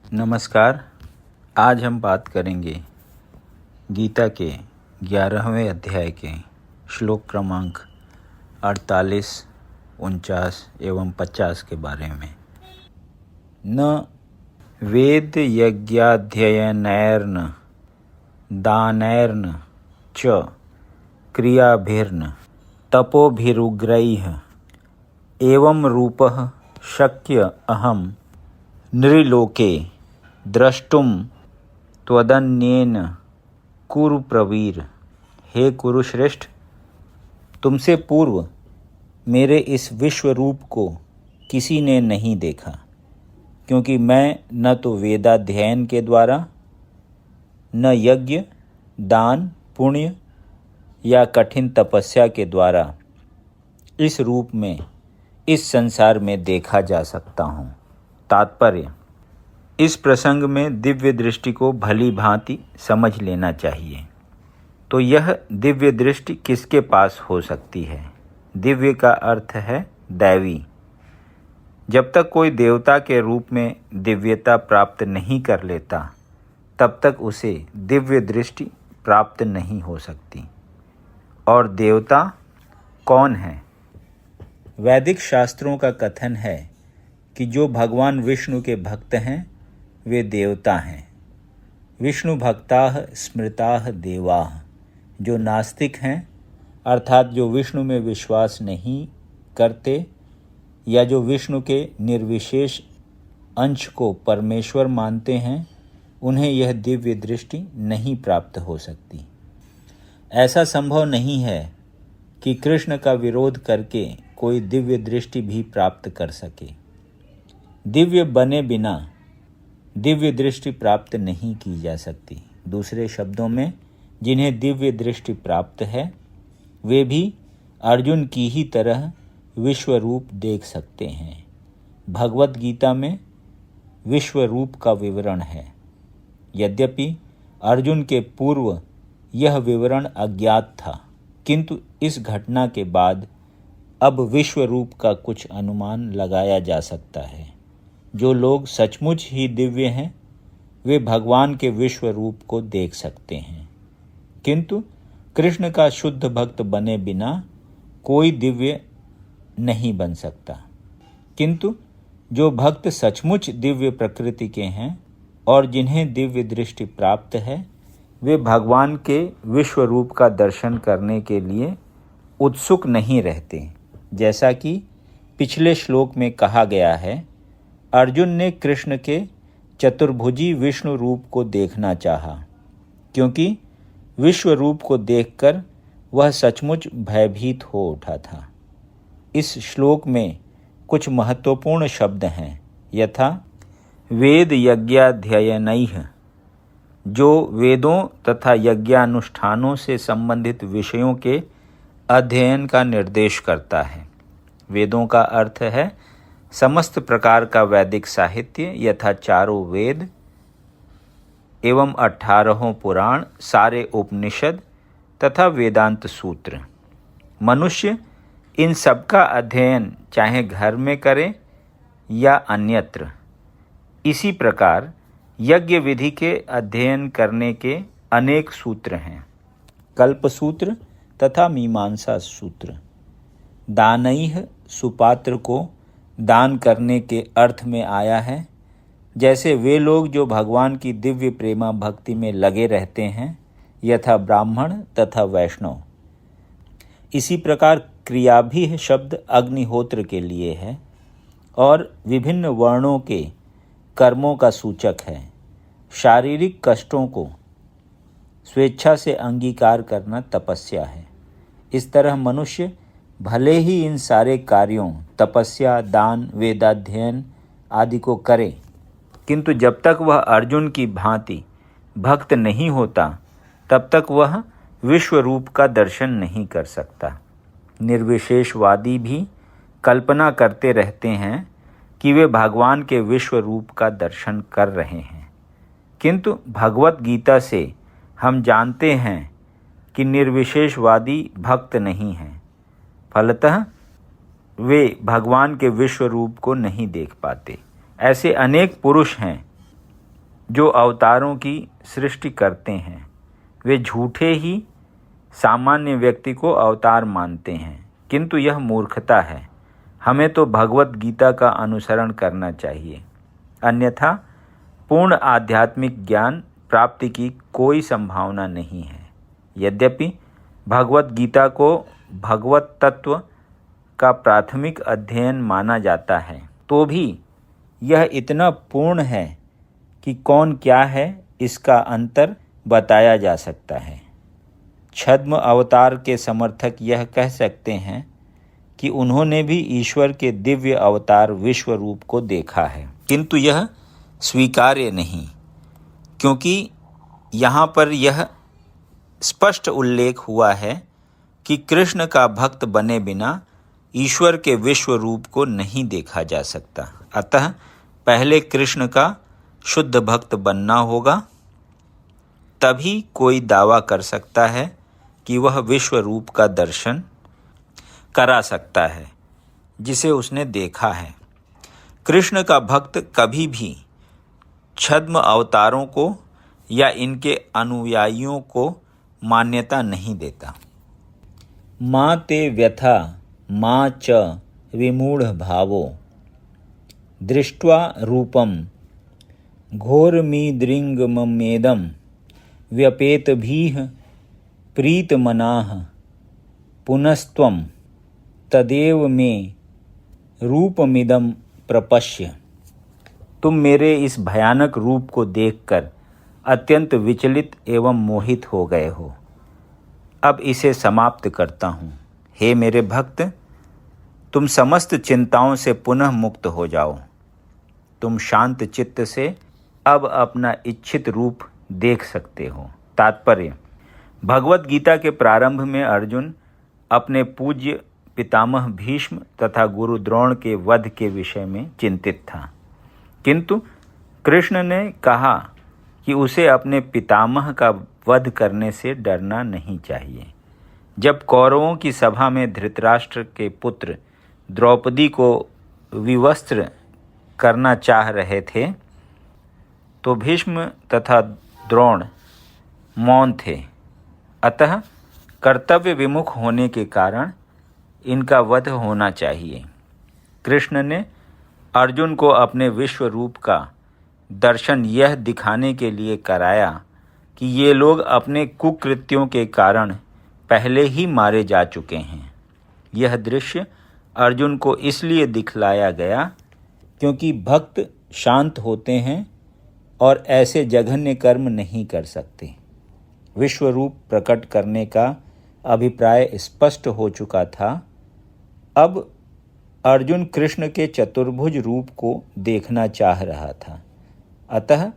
नमस्कार। आज हम बात करेंगे गीता के 11वें अध्याय के श्लोक क्रमांक 48, 49 एवं 50 के बारे में। न वेद यज्ञाध्ययनैर्न दानैर्न च क्रियाभिर्न तपोभिरुग्रैः एवं रूपः शक्य अहं नृलोके द्रष्टुम त्वदन्येन कुरु प्रवीर। हे कुरुश्रेष्ठ, तुमसे पूर्व मेरे इस विश्व रूप को किसी ने नहीं देखा, क्योंकि मैं न तो वेदाध्ययन के द्वारा, न यज्ञ, दान, पुण्य या कठिन तपस्या के द्वारा इस रूप में इस संसार में देखा जा सकता हूँ। तात्पर्य: इस प्रसंग में दिव्य दृष्टि को भली भांति समझ लेना चाहिए। तो यह दिव्य दृष्टि किसके पास हो सकती है? दिव्य का अर्थ है दैवी। जब तक कोई देवता के रूप में दिव्यता प्राप्त नहीं कर लेता, तब तक उसे दिव्य दृष्टि प्राप्त नहीं हो सकती। और देवता कौन है? वैदिक शास्त्रों का कथन है कि जो भगवान विष्णु के भक्त हैं वे देवता हैं। विष्णु भक्ताः स्मृताः देवाः। जो नास्तिक हैं, अर्थात जो विष्णु में विश्वास नहीं करते या जो विष्णु के निर्विशेष अंश को परमेश्वर मानते हैं, उन्हें यह दिव्य दृष्टि नहीं प्राप्त हो सकती। ऐसा संभव नहीं है कि कृष्ण का विरोध करके कोई दिव्य दृष्टि भी प्राप्त कर सके। दिव्य बने बिना दिव्य दृष्टि प्राप्त नहीं की जा सकती। दूसरे शब्दों में, जिन्हें दिव्य दृष्टि प्राप्त है वे भी अर्जुन की ही तरह विश्व रूप देख सकते हैं। भगवत गीता में विश्व रूप का विवरण है। यद्यपि अर्जुन के पूर्व यह विवरण अज्ञात था, किंतु इस घटना के बाद अब विश्व रूप का कुछ अनुमान लगाया जा सकता है। जो लोग सचमुच ही दिव्य हैं, वे भगवान के विश्व रूप को देख सकते हैं। किंतु कृष्ण का शुद्ध भक्त बने बिना कोई दिव्य नहीं बन सकता। किंतु जो भक्त सचमुच दिव्य प्रकृति के हैं और जिन्हें दिव्य दृष्टि प्राप्त है, वे भगवान के विश्व रूप का दर्शन करने के लिए उत्सुक नहीं रहते। जैसा कि पिछले श्लोक में कहा गया है, अर्जुन ने कृष्ण के चतुर्भुजी विष्णु रूप को देखना चाहा, क्योंकि विश्व रूप को देखकर वह सचमुच भयभीत हो उठा था। इस श्लोक में कुछ महत्वपूर्ण शब्द हैं, यथा वेद यज्ञाध्ययनैः, जो वेदों तथा यज्ञानुष्ठानों से संबंधित विषयों के अध्ययन का निर्देश करता है। वेदों का अर्थ है समस्त प्रकार का वैदिक साहित्य, यथा चारों वेद एवं 18 पुराण, सारे उपनिषद तथा वेदांत सूत्र। मनुष्य इन सब का अध्ययन चाहे घर में करे या अन्यत्र। इसी प्रकार यज्ञ विधि के अध्ययन करने के अनेक सूत्र हैं, कल्प सूत्र तथा मीमांसा सूत्र। दानैः सुपात्र को दान करने के अर्थ में आया है। जैसे वे लोग जो भगवान की दिव्य प्रेमा भक्ति में लगे रहते हैं, यथा ब्राह्मण तथा वैष्णव। इसी प्रकार क्रिया भी शब्द अग्निहोत्र के लिए है और विभिन्न वर्णों के कर्मों का सूचक है। शारीरिक कष्टों को स्वेच्छा से अंगीकार करना तपस्या है। इस तरह मनुष्य भले ही इन सारे कार्यों, तपस्या, दान, वेदाध्ययन आदि को करे, किंतु जब तक वह अर्जुन की भांति भक्त नहीं होता, तब तक वह विश्व रूप का दर्शन नहीं कर सकता। निर्विशेषवादी भी कल्पना करते रहते हैं कि वे भगवान के विश्व रूप का दर्शन कर रहे हैं, किंतु भगवत गीता से हम जानते हैं कि निर्विशेषवादी भक्त नहीं हैं। फलतः वे भगवान के विश्व रूप को नहीं देख पाते। ऐसे अनेक पुरुष हैं जो अवतारों की सृष्टि करते हैं वे झूठे ही सामान्य व्यक्ति को अवतार मानते हैं, किंतु यह मूर्खता है। हमें तो भगवत गीता का अनुसरण करना चाहिए, अन्यथा पूर्ण आध्यात्मिक ज्ञान प्राप्ति की कोई संभावना नहीं है। यद्यपि भगवत गीता को भगवत तत्व का प्राथमिक अध्ययन माना जाता है, तो भी यह इतना पूर्ण है कि कौन क्या है इसका अंतर बताया जा सकता है। छद्म अवतार के समर्थक यह कह सकते हैं कि उन्होंने भी ईश्वर के दिव्य अवतार विश्व रूप को देखा है, किंतु यह स्वीकार्य नहीं, क्योंकि यहाँ पर यह स्पष्ट उल्लेख हुआ है कि कृष्ण का भक्त बने बिना ईश्वर के विश्व रूप को नहीं देखा जा सकता। अतः पहले कृष्ण का शुद्ध भक्त बनना होगा, तभी कोई दावा कर सकता है कि वह विश्व रूप का दर्शन करा सकता है जिसे उसने देखा है। कृष्ण का भक्त कभी भी छद्म अवतारों को या इनके अनुयायियों को मान्यता नहीं देता। माँ ते व्यथा माँ च विमूढ़ भावो दृष्ट्वा रूपम घोरमीदृङ्गममेदं व्यपेतभीः प्रीतमनाः पुनस्त्वं तदेव मे रूपमिदं प्रपश्य। तुम मेरे इस भयानक रूप को देखकर अत्यंत विचलित एवं मोहित हो गए हो। अब इसे समाप्त करता हूँ। हे मेरे भक्त, तुम समस्त चिंताओं से पुनः मुक्त हो जाओ। तुम शांत चित्त से अब अपना इच्छित रूप देख सकते हो। तात्पर्य: भगवत गीता के प्रारंभ में अर्जुन अपने पूज्य पितामह भीष्म तथा गुरु द्रोण के वध के विषय में चिंतित था, किंतु कृष्ण ने कहा कि उसे अपने पितामह का वध करने से डरना नहीं चाहिए। जब कौरवों की सभा में धृतराष्ट्र के पुत्र द्रौपदी को विवस्त्र करना चाह रहे थे, तो भीष्म तथा द्रोण मौन थे। अतः कर्तव्य विमुख होने के कारण इनका वध होना चाहिए। कृष्ण ने अर्जुन को अपने विश्व रूप का दर्शन यह दिखाने के लिए कराया कि ये लोग अपने कुकृत्यों के कारण पहले ही मारे जा चुके हैं। यह दृश्य अर्जुन को इसलिए दिखलाया गया क्योंकि भक्त शांत होते हैं और ऐसे जघन्य कर्म नहीं कर सकते। विश्व रूप प्रकट करने का अभिप्राय स्पष्ट हो चुका था। अब अर्जुन कृष्ण के चतुर्भुज रूप को देखना चाह रहा था, अतः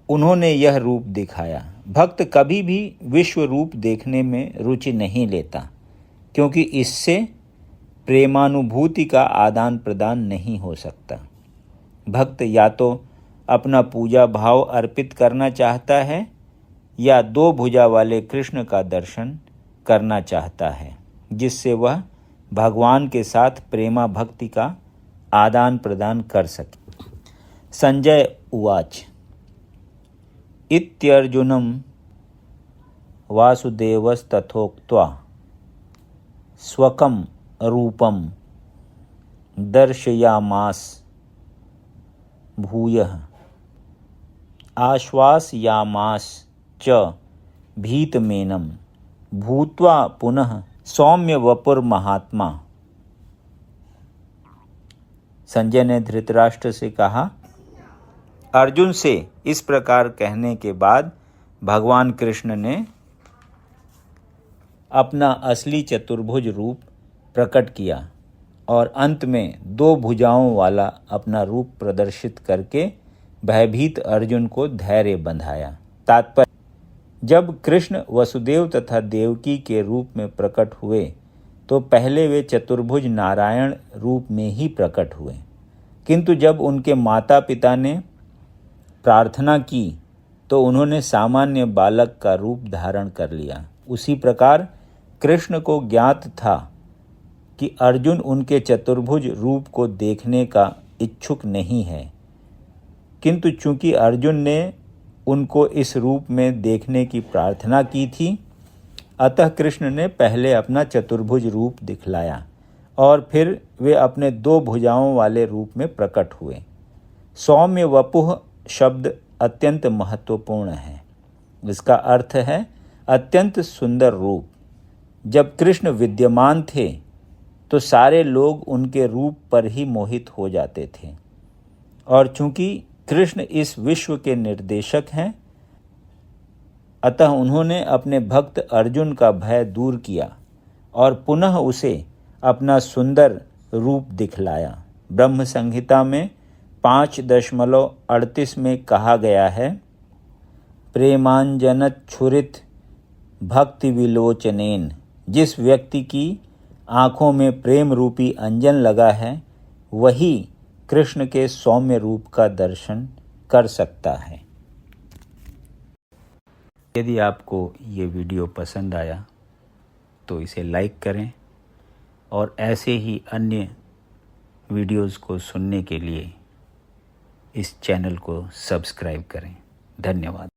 उन्होंने यह रूप दिखाया। भक्त कभी भी विश्व रूप देखने में रुचि नहीं लेता, क्योंकि इससे प्रेमानुभूति का आदान प्रदान नहीं हो सकता। भक्त या तो अपना पूजा भाव अर्पित करना चाहता है या दो भुजा वाले कृष्ण का दर्शन करना चाहता है, जिससे वह भगवान के साथ प्रेमा भक्ति का आदान प्रदान कर सके। संजय उवाच इत्यर्जुनं वासुदेवस्तथोक्त्वा स्वकं रूपं दर्शयामास भूयः आश्वासयामास च भीतमेनं भूत्वा पुनः सौम्य वपुर महात्मा। संजय ने धृतराष्ट्र से कहा, अर्जुन से इस प्रकार कहने के बाद भगवान कृष्ण ने अपना असली चतुर्भुज रूप प्रकट किया और अंत में दो भुजाओं वाला अपना रूप प्रदर्शित करके भयभीत अर्जुन को धैर्य बंधाया। तात्पर्य: जब कृष्ण वसुदेव तथा देवकी के रूप में प्रकट हुए तो पहले वे चतुर्भुज नारायण रूप में ही प्रकट हुए, किंतु जब उनके माता पिता ने प्रार्थना की तो उन्होंने सामान्य बालक का रूप धारण कर लिया। उसी प्रकार कृष्ण को ज्ञात था कि अर्जुन उनके चतुर्भुज रूप को देखने का इच्छुक नहीं है, किंतु चूंकि अर्जुन ने उनको इस रूप में देखने की प्रार्थना की थी। अतः कृष्ण ने पहले अपना चतुर्भुज रूप दिखलाया और फिर वे अपने 2 भुजाओं वाले रूप में प्रकट हुए। सौम्य वपुः शब्द अत्यंत महत्वपूर्ण है। इसका अर्थ है अत्यंत सुंदर रूप। जब कृष्ण विद्यमान थे तो सारे लोग उनके रूप पर ही मोहित हो जाते थे, और चूंकि कृष्ण इस विश्व के निर्देशक हैं, अतः उन्होंने अपने भक्त अर्जुन का भय दूर किया और पुनः उसे अपना सुंदर रूप दिखलाया। ब्रह्म संहिता में 5.38 में कहा गया है, प्रेमांजनच्छुरित भक्ति विलोचनेन। जिस व्यक्ति की आँखों में प्रेम रूपी अंजन लगा है, वही कृष्ण के सौम्य रूप का दर्शन कर सकता है। यदि आपको ये वीडियो पसंद आया तो इसे लाइक करें और ऐसे ही अन्य वीडियोज़ को सुनने के लिए इस चैनल को सब्सक्राइब करें। धन्यवाद।